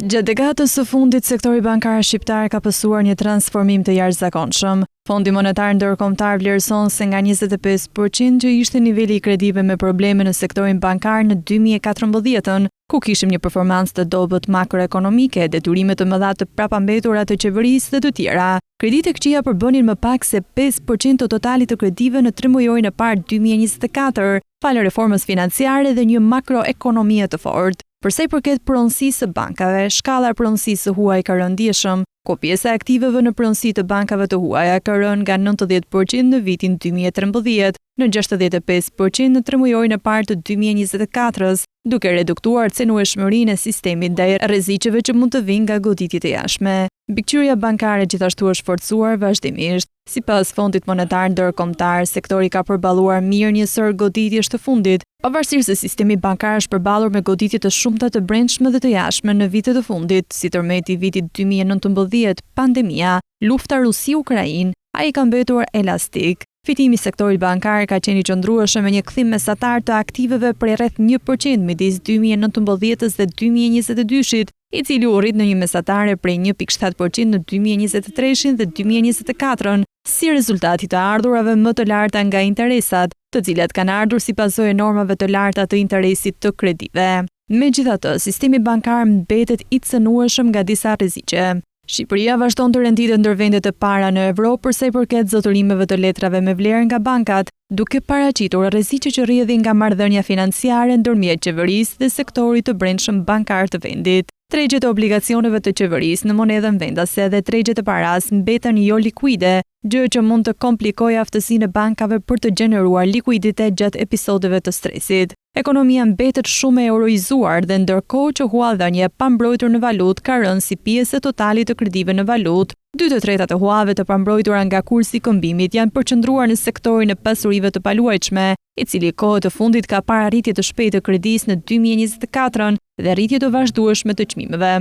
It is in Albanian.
Gjatë dekadës së fundit, sektori bankar shqiptar ka pasur një transformim të jashtëzakonshëm. Fondi Monetar Ndërkombëtar vlerëson se nga 25% që ishte niveli i kredive me probleme në sektorin bankar në 2014, ku kishim një performancë të dobët makroekonomike, detyrime të mëdha të prapambetura të qeverisë dhe të tjera. Kreditë e këqija përbënin më pak se 5% të totalit të kredive në 3 mujorin e parë 2024, falë reformës financiare dhe një makroekonomie të fortë. Përsa i përket pronësisë së bankave, shkalla e pronësisë së huaj ka rënë ndjeshëm, ku pjesa e aktiveve në pronësi të bankave të huaja ka rënë nga 90% në vitin 2013 në 65% në 3 mujorin e parë të 2024-s, duke reduktuar cenueshmërinë e sistemit ndaj rreziqeve që mund të vinë nga goditjet e jashtme. Mbikëqyrja bankare gjithashtu është forcuar vazhdimisht. Sipas Fondit Monetar Ndërkombëtar, sektori ka përballuar mirë një sër goditjesh të fundit, pavarësisht se sistemi bankar është përballur me goditje të shumta të brendshme dhe të jashtme në vitet të fundit, si tërmeti i vitit 2019, pandemia, lufta Rusi-Ukrainë, ai ka mbetur elastik. Fitimi i sektorit bankar ka qenë i qëndrueshëm me një kthim mesatar të aktiveve prej rreth 1% midis 2019-s dhe 2022-shit, i cili u rrit në një mesatare prej 1.7% në 2023-shin dhe 2024-ën, si rezultat i të ardhurave më të larta nga interesat, të cilat kanë ardhur si pasojë e normave të larta të interesit të kredive. Megjithatë, sistemi bankar mbetet i cënueshëm nga disa rreziqe. Shqipëria vazhdon të renditet ndër vendet e para në Evropë përsa i përket zotërimeve të letrave me vlerë nga bankat, duke paraqitur rreziqe që rrjedhin nga marrëdhënia financiare ndërmjet qeverisë dhe sektorit të brendshëm bankar të vendit. Tregjet e obligacioneve të qeverisë në monedhën vendase dhe tregjet e paras mbeten jo likuide, gjë që mund të komplikojë aftësinë e bankave për të gjeneruar likuiditet gjatë episodeve të stresit. Ekonomia mbetet shumë e euroizuar dhe ndërkohë që huadhënia e pambrojtur në valutë ka rënë si pjesë e totalit të kredive në valutë, 2/3 të huave të pambrojtura nga kursi i këmbimit janë përqendruar në sektorin e pasurive të paluajtshme, i cili kohë të fundit ka parë rritje të shpejtë të kredisë në 2024 dhe rritje të vazhdueshme të çmimeve.